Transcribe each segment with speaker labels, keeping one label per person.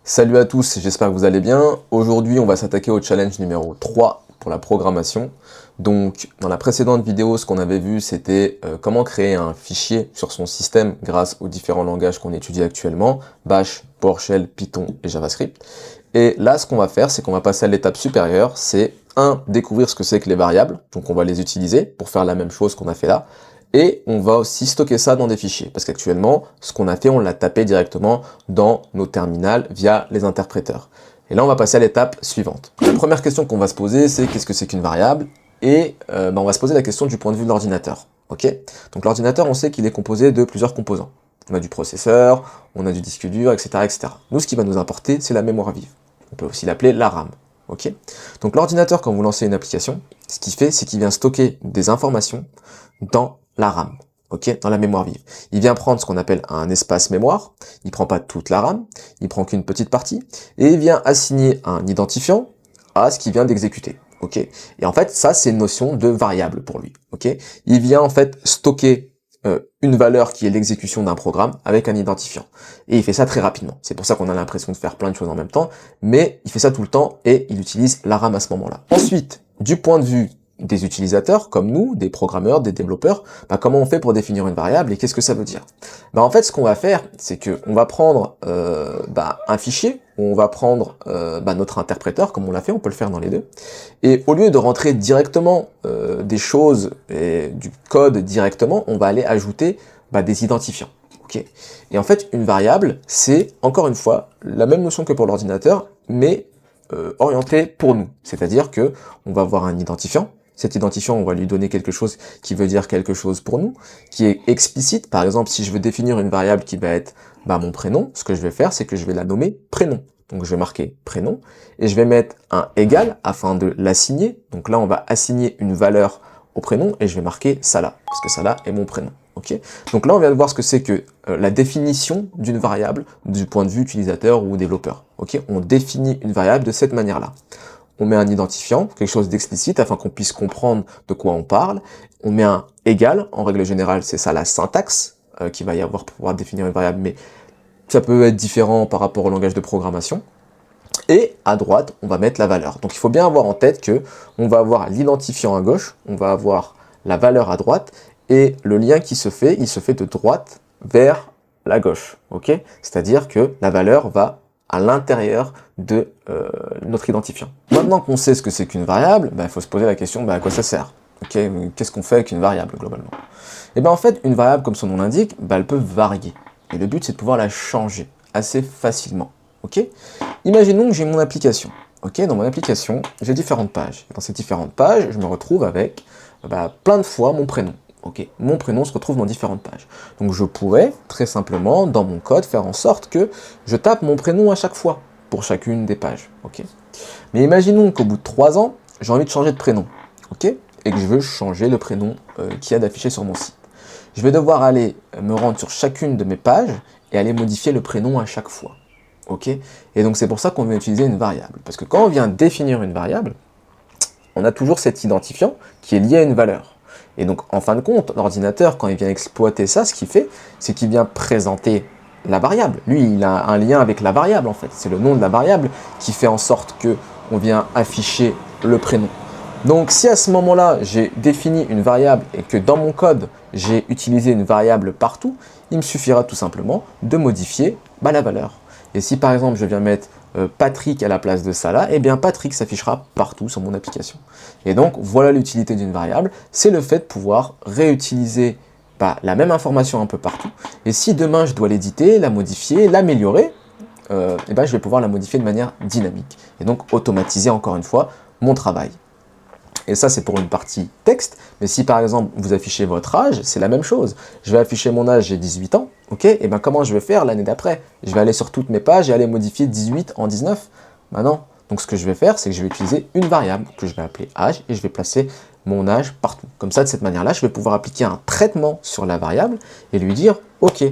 Speaker 1: Salut à tous, j'espère que vous allez bien. Aujourd'hui, on va s'attaquer au challenge numéro 3 pour la programmation. Donc, dans la précédente vidéo, ce qu'on avait vu, c'était comment créer un fichier sur son système grâce aux différents langages qu'on étudie actuellement, Bash, PowerShell, Python et JavaScript. Et là, ce qu'on va faire, c'est qu'on va passer à l'étape supérieure, c'est découvrir ce que c'est que les variables, donc on va les utiliser pour faire la même chose qu'on a fait là, et on va aussi stocker ça dans des fichiers, parce qu'actuellement, ce qu'on a fait, on l'a tapé directement dans nos terminals via les interpréteurs. Et là, on va passer à l'étape suivante. La première question qu'on va se poser, c'est qu'est-ce que c'est qu'une variable? Et on va se poser la question du point de vue de l'ordinateur. Ok? Donc l'ordinateur, on sait qu'il est composé de plusieurs composants. On a du processeur, on a du disque dur, etc., etc. Nous, ce qui va nous importer, c'est la mémoire vive. On peut aussi l'appeler la RAM. Ok? Donc l'ordinateur, quand vous lancez une application, ce qu'il fait, c'est qu'il vient stocker des informations dans la RAM, ok, dans la mémoire vive. Il vient prendre ce qu'on appelle un espace mémoire, il prend pas toute la RAM, il prend qu'une petite partie, et il vient assigner un identifiant à ce qu'il vient d'exécuter, ok. Et en fait, ça, c'est une notion de variable pour lui, ok. Il vient en fait stocker une valeur qui est l'exécution d'un programme avec un identifiant. Et il fait ça très rapidement. C'est pour ça qu'on a l'impression de faire plein de choses en même temps, mais il fait ça tout le temps et il utilise la RAM à ce moment-là. Ensuite, du point de vue des utilisateurs comme nous, des programmeurs, des développeurs, comment on fait pour définir une variable et qu'est-ce que ça veut dire? En fait, ce qu'on va faire, c'est que on va prendre un fichier, on va prendre notre interpréteur, comme on l'a fait, on peut le faire dans les deux, et au lieu de rentrer directement des choses et du code directement, on va aller ajouter des identifiants. Okay. Et en fait, une variable, c'est encore une fois la même notion que pour l'ordinateur, mais orienté pour nous. C'est-à-dire que on va avoir un identifiant. Cet identifiant, on va lui donner quelque chose qui veut dire quelque chose pour nous, qui est explicite. Par exemple, si je veux définir une variable qui va être mon prénom, ce que je vais faire, c'est que je vais la nommer prénom. Donc je vais marquer prénom, et je vais mettre un égal afin de l'assigner. Donc là, on va assigner une valeur au prénom, et je vais marquer Salah, parce que Salah est mon prénom. Okay. Donc là, on vient de voir ce que c'est que la définition d'une variable du point de vue utilisateur ou développeur. Okay. On définit une variable de cette manière-là. On met un identifiant, quelque chose d'explicite afin qu'on puisse comprendre de quoi on parle. On met un égal, en règle générale, c'est ça la syntaxe qu'il va y avoir pour pouvoir définir une variable, mais ça peut être différent par rapport au langage de programmation. Et à droite, on va mettre la valeur. Donc il faut bien avoir en tête que on va avoir l'identifiant à gauche, on va avoir la valeur à droite, et le lien qui se fait, il se fait de droite vers la gauche, ok? C'est-à-dire que la valeur va à l'intérieur de notre identifiant. Maintenant qu'on sait ce que c'est qu'une variable, il faut se poser la question, à quoi ça sert? Ok, qu'est-ce qu'on fait avec une variable globalement? Et en fait, une variable, comme son nom l'indique, elle peut varier. Et le but, c'est de pouvoir la changer assez facilement, ok? Imaginons que j'ai mon application. Ok, dans mon application, j'ai différentes pages. Et dans ces différentes pages, je me retrouve avec plein de fois mon prénom. Ok, mon prénom se retrouve dans différentes pages. Donc je pourrais très simplement, dans mon code, faire en sorte que je tape mon prénom à chaque fois, pour chacune des pages. Ok. Mais imaginons qu'au bout de 3 ans, j'ai envie de changer de prénom. Ok, et que je veux changer le prénom qu'il y a d'affiché sur mon site. Je vais devoir aller me rendre sur chacune de mes pages et aller modifier le prénom à chaque fois. Ok. Et donc c'est pour ça qu'on vient utiliser une variable. Parce que quand on vient définir une variable, on a toujours cet identifiant qui est lié à une valeur. Et donc, en fin de compte, l'ordinateur, quand il vient exploiter ça, ce qu'il fait, c'est qu'il vient présenter la variable. Lui, il a un lien avec la variable, en fait. C'est le nom de la variable qui fait en sorte que on vient afficher le prénom. Donc, si à ce moment-là, j'ai défini une variable et que dans mon code, j'ai utilisé une variable partout, il me suffira tout simplement de modifier la valeur. Et si, par exemple, je viens mettre Patrick à la place de Salah, eh bien Patrick s'affichera partout sur mon application. Et donc voilà l'utilité d'une variable, c'est le fait de pouvoir réutiliser la même information un peu partout. Et si demain je dois l'éditer, la modifier, l'améliorer, je vais pouvoir la modifier de manière dynamique. Et donc automatiser encore une fois mon travail. Et ça, c'est pour une partie texte. Mais si, par exemple, vous affichez votre âge, c'est la même chose. Je vais afficher mon âge, j'ai 18 ans. Ok. Et comment je vais faire l'année d'après? Je vais aller sur toutes mes pages et aller modifier 18 en 19. Non. Donc, ce que je vais faire, c'est que je vais utiliser une variable que je vais appeler âge et je vais placer mon âge partout. Comme ça, de cette manière-là, je vais pouvoir appliquer un traitement sur la variable et lui dire, ok,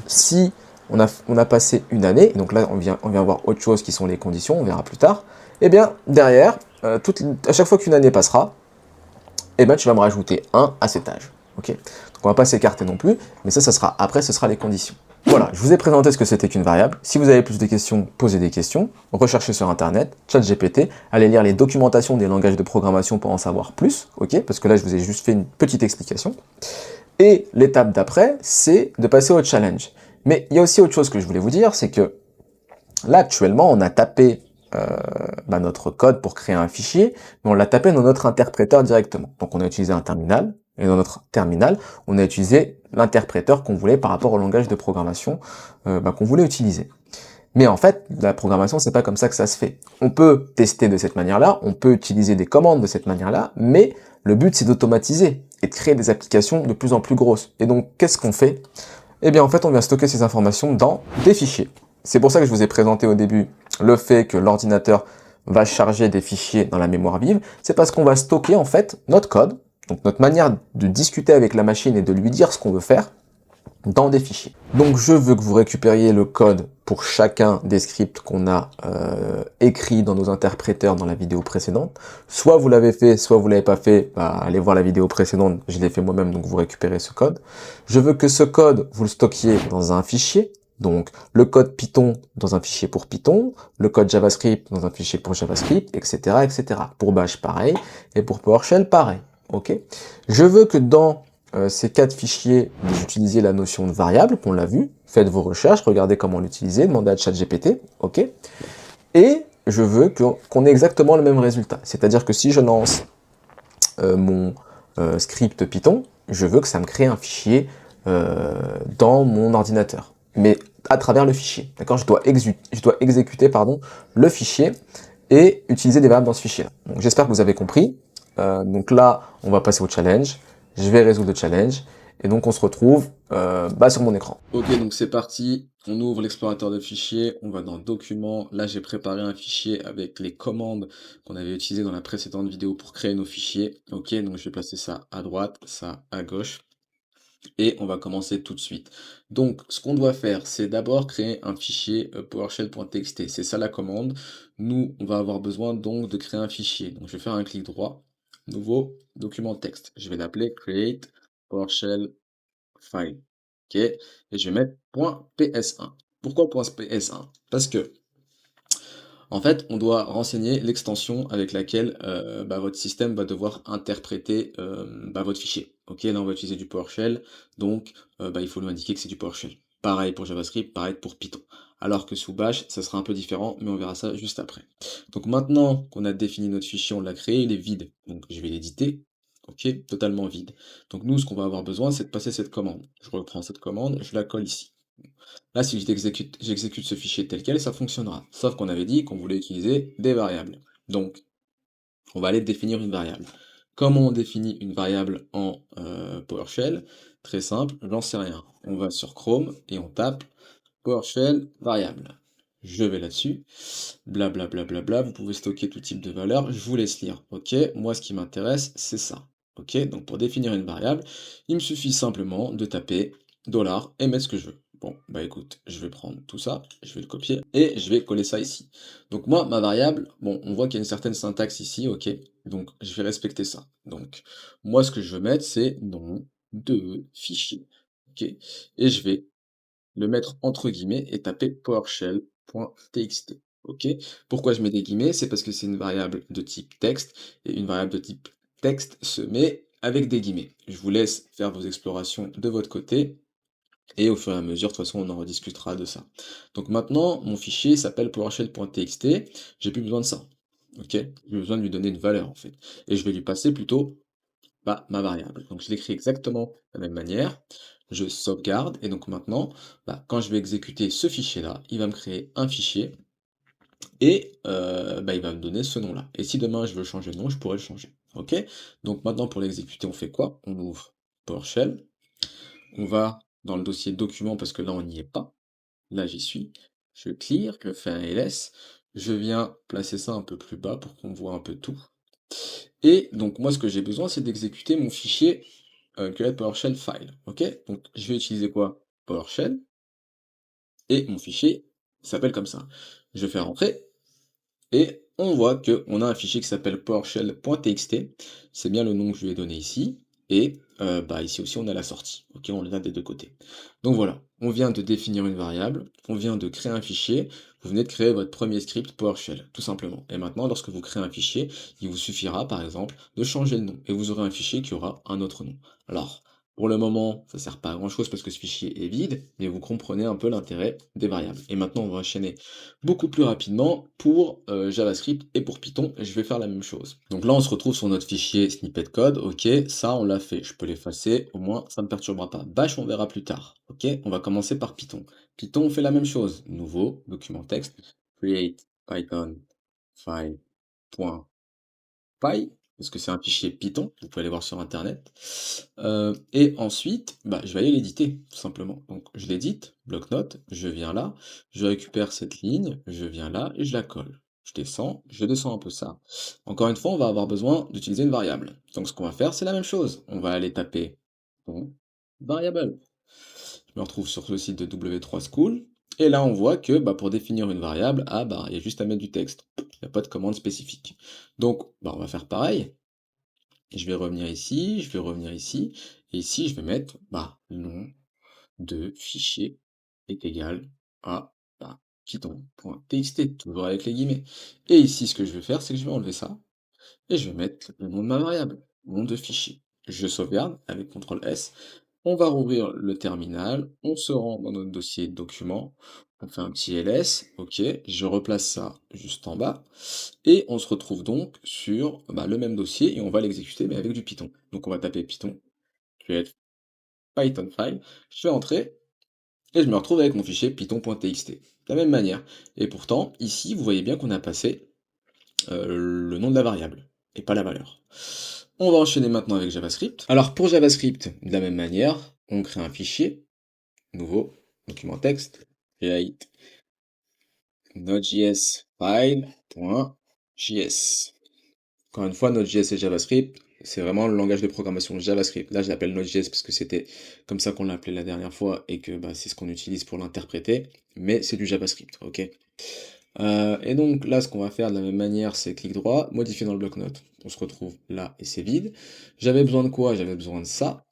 Speaker 1: si on a passé une année, et donc là, on vient voir autre chose qui sont les conditions, on verra plus tard, et bien, derrière, à chaque fois qu'une année passera, tu vas me rajouter 1 à cet âge. Okay, donc on ne va pas s'écarter non plus, mais ça sera après, ce sera les conditions. Voilà, je vous ai présenté ce que c'était qu'une variable. Si vous avez plus de questions, posez des questions. Recherchez sur Internet, ChatGPT, allez lire les documentations des langages de programmation pour en savoir plus, ok? Parce que là, je vous ai juste fait une petite explication. Et l'étape d'après, c'est de passer au challenge. Mais il y a aussi autre chose que je voulais vous dire, c'est que là, actuellement, on a tapé notre code pour créer un fichier, mais on l'a tapé dans notre interpréteur directement. Donc on a utilisé un terminal, et dans notre terminal, on a utilisé l'interpréteur qu'on voulait par rapport au langage de programmation qu'on voulait utiliser. Mais en fait, la programmation, c'est pas comme ça que ça se fait. On peut tester de cette manière-là, on peut utiliser des commandes de cette manière-là, mais le but, c'est d'automatiser et de créer des applications de plus en plus grosses. Et donc, qu'est-ce qu'on fait? Eh bien, en fait, on vient stocker ces informations dans des fichiers. C'est pour ça que je vous ai présenté au début le fait que l'ordinateur va charger des fichiers dans la mémoire vive. C'est parce qu'on va stocker, en fait, notre code, donc notre manière de discuter avec la machine et de lui dire ce qu'on veut faire, dans des fichiers. Donc je veux que vous récupériez le code pour chacun des scripts qu'on a écrits dans nos interpréteurs dans la vidéo précédente. Soit vous l'avez fait, soit vous l'avez pas fait, allez voir la vidéo précédente, je l'ai fait moi-même, donc vous récupérez ce code. Je veux que ce code, vous le stockiez dans un fichier, donc le code Python dans un fichier pour Python, le code JavaScript dans un fichier pour JavaScript, etc., etc. Pour Bash, pareil, et pour PowerShell, pareil. Ok. Je veux que dans ces quatre fichiers, vous utilisiez la notion de variable, qu'on l'a vu, faites vos recherches, regardez comment l'utiliser, demandez à ChatGPT, ok. Et je veux qu'on ait exactement le même résultat. C'est-à-dire que si je lance mon script Python, je veux que ça me crée un fichier dans mon ordinateur. Mais à travers le fichier, d'accord? Je dois exécuter le fichier et utiliser des variables dans ce fichier-là. Donc j'espère que vous avez compris. Donc là, on va passer au challenge. Je vais résoudre le challenge. Et donc on se retrouve sur mon écran. Ok, donc c'est parti. On ouvre l'explorateur de fichiers. On va dans Documents. Là, j'ai préparé un fichier avec les commandes qu'on avait utilisées dans la précédente vidéo pour créer nos fichiers. Ok, donc je vais placer ça à droite, ça à gauche. Et on va commencer tout de suite. Donc, ce qu'on doit faire, c'est d'abord créer un fichier PowerShell.txt. C'est ça la commande. Nous, on va avoir besoin donc de créer un fichier. Donc, je vais faire un clic droit, nouveau document texte. Je vais l'appeler create PowerShell file. Ok. Et je vais mettre .ps1. Pourquoi .ps1? Parce que en fait, on doit renseigner l'extension avec laquelle votre système va devoir interpréter votre fichier. Ok, là on va utiliser du PowerShell, donc il faut lui indiquer que c'est du PowerShell. Pareil pour JavaScript, pareil pour Python. Alors que sous Bash, ça sera un peu différent, mais on verra ça juste après. Donc maintenant qu'on a défini notre fichier, on l'a créé, il est vide. Donc je vais l'éditer. Ok, totalement vide. Donc nous, ce qu'on va avoir besoin, c'est de passer cette commande. Je reprends cette commande, je la colle ici. Là, si j'exécute ce fichier tel quel, ça fonctionnera. Sauf qu'on avait dit qu'on voulait utiliser des variables. Donc, on va aller définir une variable. Comment on définit une variable en PowerShell? Très simple, j'en sais rien. On va sur Chrome et on tape PowerShell variable. Je vais là-dessus, blablabla, vous pouvez stocker tout type de valeur, je vous laisse lire, ok? Moi, ce qui m'intéresse, c'est ça, ok? Donc, pour définir une variable, il me suffit simplement de taper $ et mettre ce que je veux. Bon, bah écoute, je vais prendre tout ça, je vais le copier, et je vais coller ça ici. Donc moi, ma variable, bon, on voit qu'il y a une certaine syntaxe ici, ok? Donc, je vais respecter ça. Donc, moi, ce que je veux mettre, c'est nom de fichier, ok? Et je vais le mettre entre guillemets et taper PowerShell.txt. Ok? Pourquoi je mets des guillemets? C'est parce que c'est une variable de type texte, et une variable de type texte se met avec des guillemets. Je vous laisse faire vos explorations de votre côté, et au fur et à mesure, de toute façon, on en rediscutera de ça. Donc maintenant, mon fichier s'appelle PowerShell.txt, j'ai plus besoin de ça. Ok? J'ai besoin de lui donner une valeur en fait. Et je vais lui passer plutôt ma variable. Donc je l'écris exactement de la même manière, je sauvegarde, et donc maintenant, quand je vais exécuter ce fichier-là, il va me créer un fichier, et il va me donner ce nom-là. Et si demain je veux changer de nom, je pourrais le changer. Ok? Donc maintenant pour l'exécuter, on fait quoi? On ouvre PowerShell, on va dans le dossier document parce que là on n'y est pas, là j'y suis, je clear, je fais un ls, je viens placer ça un peu plus bas pour qu'on voit un peu tout. Et donc moi ce que j'ai besoin c'est d'exécuter mon fichier create PowerShell file. Ok? Donc je vais utiliser quoi? PowerShell, et mon fichier s'appelle comme ça. Je fais rentrer, et on voit qu'on a un fichier qui s'appelle PowerShell.txt. C'est bien le nom que je lui ai donné ici. et bah, ici aussi on a la sortie, OK? On les a des 2 côtés. Donc voilà, on vient de définir une variable, on vient de créer un fichier, vous venez de créer votre premier script PowerShell, tout simplement. Et maintenant lorsque vous créez un fichier, il vous suffira par exemple de changer le nom et vous aurez un fichier qui aura un autre nom. Alors, pour le moment, ça sert pas à grand chose parce que ce fichier est vide, mais vous comprenez un peu l'intérêt des variables. Et maintenant on va enchaîner beaucoup plus rapidement pour JavaScript et pour Python, et je vais faire la même chose. Donc là, on se retrouve sur notre fichier snippet code, ok, ça on l'a fait, je peux l'effacer, au moins ça ne me perturbera pas. Bash, on verra plus tard, ok. On va commencer par Python. Python, on fait la même chose, nouveau, document texte, create python file. Py, parce que c'est un fichier Python, vous pouvez aller voir sur internet. Et ensuite, bah, je vais aller l'éditer, tout simplement. Donc je l'édite, bloc-notes, je viens là, je récupère cette ligne, je viens là et je la colle. Je descends un peu ça. Encore une fois, on va avoir besoin d'utiliser une variable. Donc ce qu'on va faire, c'est la même chose. On va aller taper ton variable. Je me retrouve sur le site de W3School. Et là, on voit que bah, pour définir une variable, ah, bah, il y a juste à mettre du texte. Il n'y a pas de commande spécifique. Donc, bah, on va faire pareil. Je vais revenir ici, je vais revenir ici. Et ici, je vais mettre bah, nom de fichier est égal à bah, python.txt, toujours avec les guillemets. Et ici, ce que je vais faire, c'est que je vais enlever ça. Et je vais mettre le nom de ma variable, nom de fichier. Je sauvegarde avec CTRL-S. On va rouvrir le terminal, on se rend dans notre dossier document, on fait un petit ls, ok, je replace ça juste en bas, et on se retrouve donc sur bah, le même dossier et on va l'exécuter mais avec du Python. Donc on va taper Python, create Python file, je fais entrer et je me retrouve avec mon fichier python.txt. De la même manière. Et pourtant, ici, vous voyez bien qu'on a passé le nom de la variable et pas la valeur. On va enchaîner maintenant avec JavaScript. Alors pour JavaScript, de la même manière, on crée un fichier, nouveau, document texte, create node.js file.js. Encore une fois, Node.js et JavaScript, c'est vraiment le langage de programmation JavaScript. Là, je l'appelle Node.js parce que c'était comme ça qu'on l'appelait la dernière fois et que bah, c'est ce qu'on utilise pour l'interpréter, mais c'est du JavaScript, ok? Et donc là, ce qu'on va faire de la même manière, c'est clic droit, modifier dans le bloc-notes. On se retrouve là et c'est vide. J'avais besoin de quoi? J'avais besoin de ça.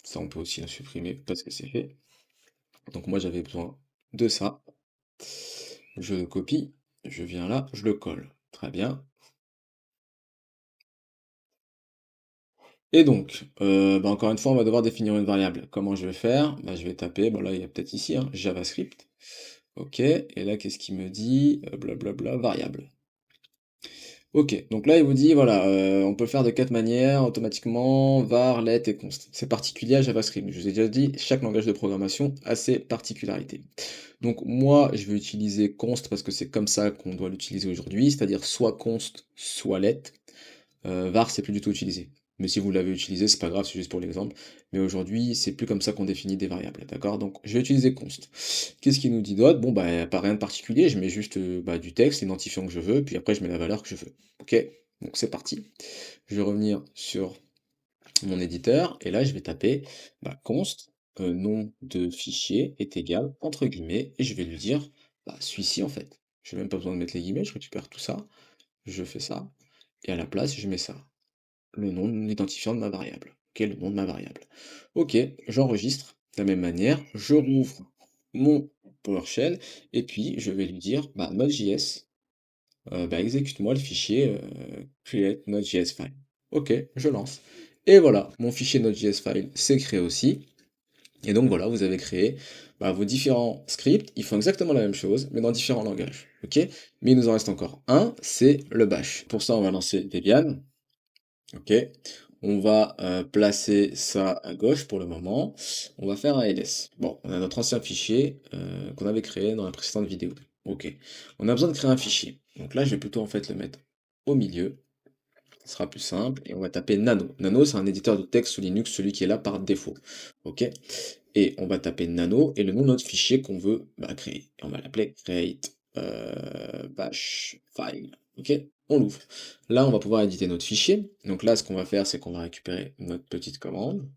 Speaker 1: Ça, on peut aussi la supprimer parce que c'est fait. Donc moi, j'avais besoin de ça. Je le copie, je viens là, je le colle. Très bien. Et donc, bah, encore une fois, on va devoir définir une variable. Comment je vais faire? Bah, je vais taper, bon là, il y a peut-être ici, hein, JavaScript. OK, et là, qu'est-ce qu'il me dit? Blablabla, variable. OK, donc là, il vous dit, voilà, on peut le faire de 4 manières, automatiquement, var, let et const. C'est particulier à JavaScript. Je vous ai déjà dit, chaque langage de programmation a ses particularités. Donc moi, je vais utiliser const parce que c'est comme ça qu'on doit l'utiliser aujourd'hui, c'est-à-dire soit const, soit let. var, c'est plus du tout utilisé. Mais si vous l'avez utilisé, c'est pas grave, c'est juste pour l'exemple. Mais aujourd'hui, c'est plus comme ça qu'on définit des variables, d'accord? Donc, je vais utiliser const. Qu'est-ce qu'il nous dit d'autre? Bon, bah, pas rien de particulier, je mets juste bah, du texte, l'identifiant que je veux, puis après, je mets la valeur que je veux. Ok? Donc, c'est parti. Je vais revenir sur mon éditeur, et là, je vais taper bah, const, nom de fichier est égal, entre guillemets, et je vais lui dire, bah, celui-ci, en fait. Je n'ai même pas besoin de mettre les guillemets, je récupère tout ça, je fais ça, et à la place, je mets ça le nom de l'identifiant de ma variable. Ok, le nom de ma variable. Ok, j'enregistre de la même manière, je rouvre mon PowerShell et puis je vais lui dire bah, Node.js, bah, exécute-moi le fichier create Node.js file. Ok, je lance. Et voilà, mon fichier Node.js file s'est créé aussi. Et donc voilà, vous avez créé bah, vos différents scripts, ils font exactement la même chose, mais dans différents langages. Ok, mais il nous en reste encore un, c'est le bash. Pour ça, on va lancer Debian. Ok, on va placer ça à gauche pour le moment. On va faire un ls. Bon, on a notre ancien fichier qu'on avait créé dans la précédente vidéo. Ok, on a besoin de créer un fichier. Donc là, je vais plutôt en fait le mettre au milieu. Ce sera plus simple. Et on va taper Nano. Nano, c'est un éditeur de texte sous Linux, celui qui est là par défaut. Ok, et on va taper Nano et le nom de notre fichier qu'on veut bah, créer. Et on va l'appeler create bash file. Ok, on l'ouvre. Là, on va pouvoir éditer notre fichier. Donc là, ce qu'on va faire, c'est qu'on va récupérer notre petite commande.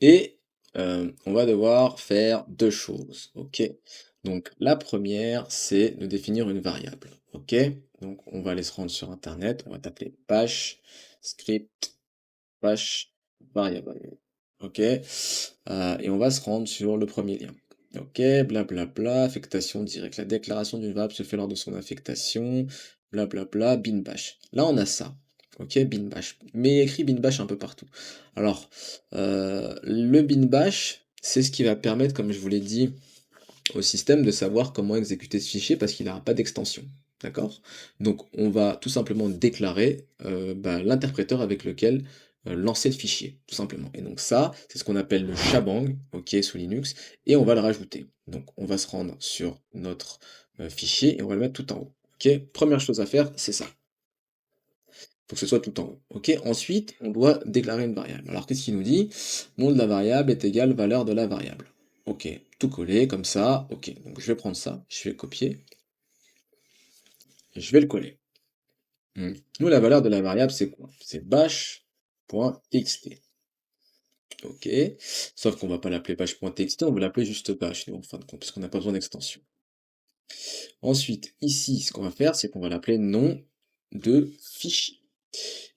Speaker 1: Et on va devoir faire deux choses. Ok, donc la première, c'est de définir une variable. Ok, donc on va aller se rendre sur Internet. On va taper bash script bash variable. Ok. Et on va se rendre sur le premier lien. Ok, blablabla, affectation directe. La déclaration d'une variable se fait lors de son affectation, blablabla, bin bash. Là, on a ça. Ok, bin bash. Mais écrit bin bash un peu partout. Alors, le bin bash, c'est ce qui va permettre, comme je vous l'ai dit, au système de savoir comment exécuter ce fichier parce qu'il n'aura pas d'extension. D'accord? Donc on va tout simplement déclarer l'interpréteur avec lequel lancer le fichier, tout simplement. Et donc ça, c'est ce qu'on appelle le shebang, ok, sous Linux, et on va le rajouter. Donc on va se rendre sur notre fichier et on va le mettre tout en haut. Ok? Première chose à faire, c'est ça. Faut que ce soit tout en haut. Ok? Ensuite, on doit déclarer une variable. Alors qu'est-ce qu'il nous dit? Nom de la variable est égal valeur de la variable. Ok, tout collé comme ça. Ok, donc je vais prendre ça, je vais copier, et je vais le coller. Nous, la valeur de la variable, c'est quoi? C'est bash.txt. Ok, sauf qu'on va pas l'appeler bash.txt, on va l'appeler juste bash, nous, en fin de compte, parce qu'on n'a pas besoin d'extension. Ensuite, ici, ce qu'on va faire, c'est qu'on va l'appeler nom de fichier.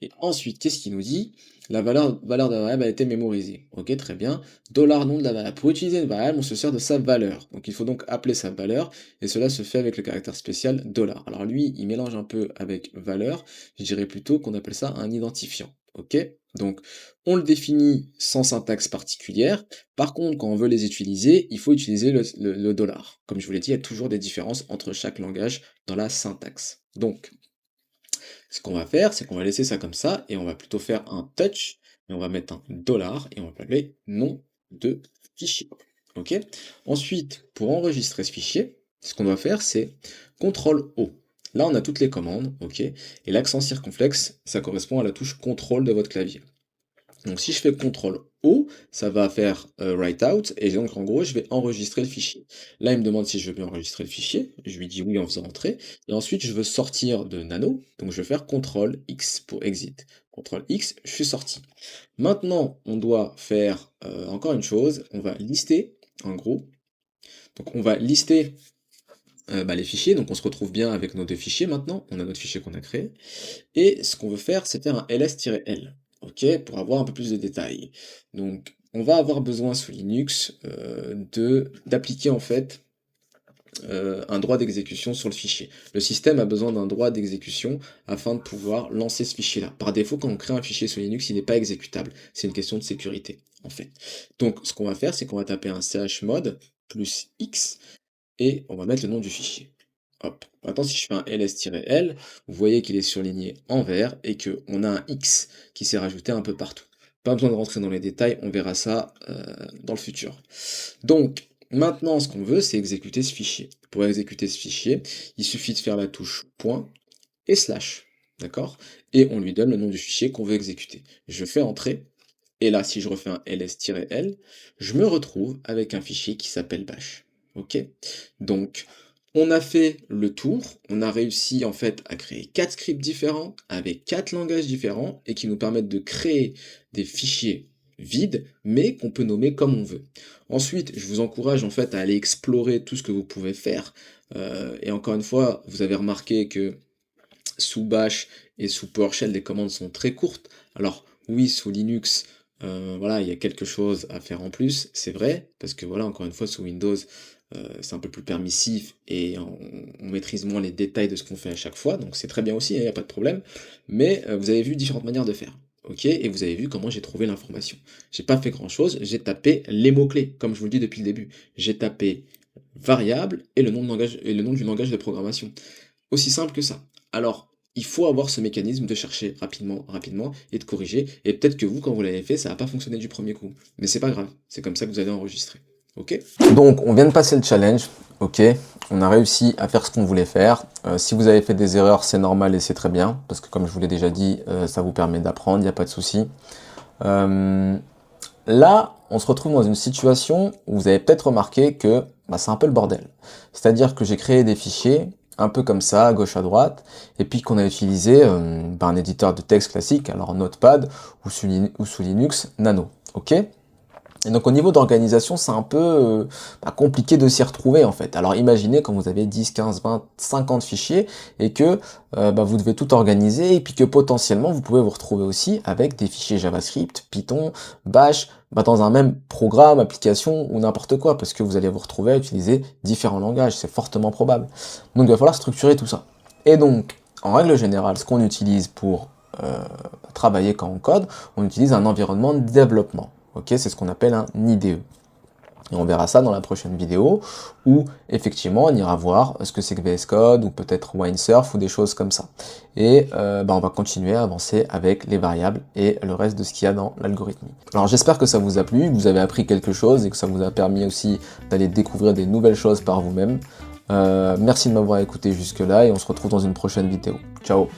Speaker 1: Et ensuite, qu'est-ce qu'il nous dit? La valeur de la variable a été mémorisée. Ok, très bien. Dollar nom de la variable. Pour utiliser une variable, on se sert de sa valeur. Donc il faut donc appeler sa valeur, et cela se fait avec le caractère spécial dollar. Alors lui, il mélange un peu avec valeur. Je dirais plutôt qu'on appelle ça un identifiant. Ok? Donc on le définit sans syntaxe particulière. Par contre, quand on veut les utiliser, il faut utiliser le dollar. Comme je vous l'ai dit, il y a toujours des différences entre chaque langage dans la syntaxe. Donc, ce qu'on va faire, c'est qu'on va laisser ça comme ça, et on va plutôt faire un touch, et on va mettre un dollar, et on va appeler nom de fichier. Ok? Ensuite, pour enregistrer ce fichier, ce qu'on doit faire, c'est CTRL-O. Là, on a toutes les commandes, ok? Et l'accent circonflexe, ça correspond à la touche CTRL de votre clavier. Donc si je fais CTRL-O, ça va faire write out, et donc en gros, je vais enregistrer le fichier. Là, il me demande si je veux bien enregistrer le fichier, je lui dis oui en faisant entrer, et ensuite je veux sortir de Nano, donc je vais faire CTRL-X pour exit. CTRL-X, je suis sorti. Maintenant, on doit faire encore une chose, on va lister, en gros, donc on va lister les fichiers, donc on se retrouve bien avec nos deux fichiers maintenant, on a notre fichier qu'on a créé, et ce qu'on veut faire, c'est faire un ls-l, ok, pour avoir un peu plus de détails. Donc, on va avoir besoin sous Linux d'appliquer en fait un droit d'exécution sur le fichier. Le système a besoin d'un droit d'exécution afin de pouvoir lancer ce fichier-là. Par défaut, quand on crée un fichier sous Linux, il n'est pas exécutable. C'est une question de sécurité, en fait. Donc, ce qu'on va faire, c'est qu'on va taper un chmod plus X et on va mettre le nom du fichier. Hop. Maintenant, si je fais un ls-l, vous voyez qu'il est surligné en vert et qu'on a un X qui s'est rajouté un peu partout. Pas besoin de rentrer dans les détails, on verra ça dans le futur. Donc, maintenant, ce qu'on veut, c'est exécuter ce fichier. Pour exécuter ce fichier, il suffit de faire la touche point et slash. D'accord? Et on lui donne le nom du fichier qu'on veut exécuter. Je fais entrer, et là, si je refais un ls-l, je me retrouve avec un fichier qui s'appelle bash. Ok? Donc, on a fait le tour, on a réussi en fait à créer 4 scripts différents, avec 4 langages différents, et qui nous permettent de créer des fichiers vides, mais qu'on peut nommer comme on veut. Ensuite, je vous encourage en fait à aller explorer tout ce que vous pouvez faire, et encore une fois, vous avez remarqué que sous Bash et sous PowerShell, les commandes sont très courtes. Alors oui, sous Linux, voilà, il y a quelque chose à faire en plus, c'est vrai, parce que voilà, encore une fois, sous Windows, c'est un peu plus permissif et on maîtrise moins les détails de ce qu'on fait à chaque fois, donc c'est très bien aussi, il n'y a pas de problème. Mais vous avez vu différentes manières de faire, ok? Et vous avez vu comment j'ai trouvé l'information. J'ai pas fait grand-chose, j'ai tapé les mots-clés, comme je vous le dis depuis le début. J'ai tapé variable et le nom du langage de programmation. Aussi simple que ça. Alors, il faut avoir ce mécanisme de chercher rapidement, et de corriger. Et peut-être que vous, quand vous l'avez fait, ça n'a pas fonctionné du premier coup. Mais c'est pas grave, c'est comme ça que vous allez enregistrer. Ok? Donc, on vient de passer le challenge. Ok? On a réussi à faire ce qu'on voulait faire. Si vous avez fait des erreurs, c'est normal et c'est très bien. Parce que comme je vous l'ai déjà dit, ça vous permet d'apprendre, il n'y a pas de souci. Là, on se retrouve dans une situation où vous avez peut-être remarqué que c'est un peu le bordel. C'est-à-dire que j'ai créé des fichiers un peu comme ça, à gauche à droite, et puis qu'on a utilisé un éditeur de texte classique, alors Notepad ou sous Linux Nano. Ok? Et donc au niveau d'organisation, c'est un peu compliqué de s'y retrouver en fait. Alors imaginez quand vous avez 10, 15, 20, 50 fichiers et que vous devez tout organiser et puis que potentiellement vous pouvez vous retrouver aussi avec des fichiers JavaScript, Python, Bash, dans un même programme, application ou n'importe quoi parce que vous allez vous retrouver à utiliser différents langages, c'est fortement probable. Donc il va falloir structurer tout ça. Et donc en règle générale, ce qu'on utilise pour travailler quand on code, on utilise un environnement de développement. Ok, c'est ce qu'on appelle un IDE. Et on verra ça dans la prochaine vidéo, où effectivement on ira voir ce que c'est que VS Code, ou peut-être Windsurf, ou des choses comme ça. Et on va continuer à avancer avec les variables et le reste de ce qu'il y a dans l'algorithme. Alors j'espère que ça vous a plu, que vous avez appris quelque chose, et que ça vous a permis aussi d'aller découvrir des nouvelles choses par vous-même. Merci de m'avoir écouté jusque là, et on se retrouve dans une prochaine vidéo. Ciao!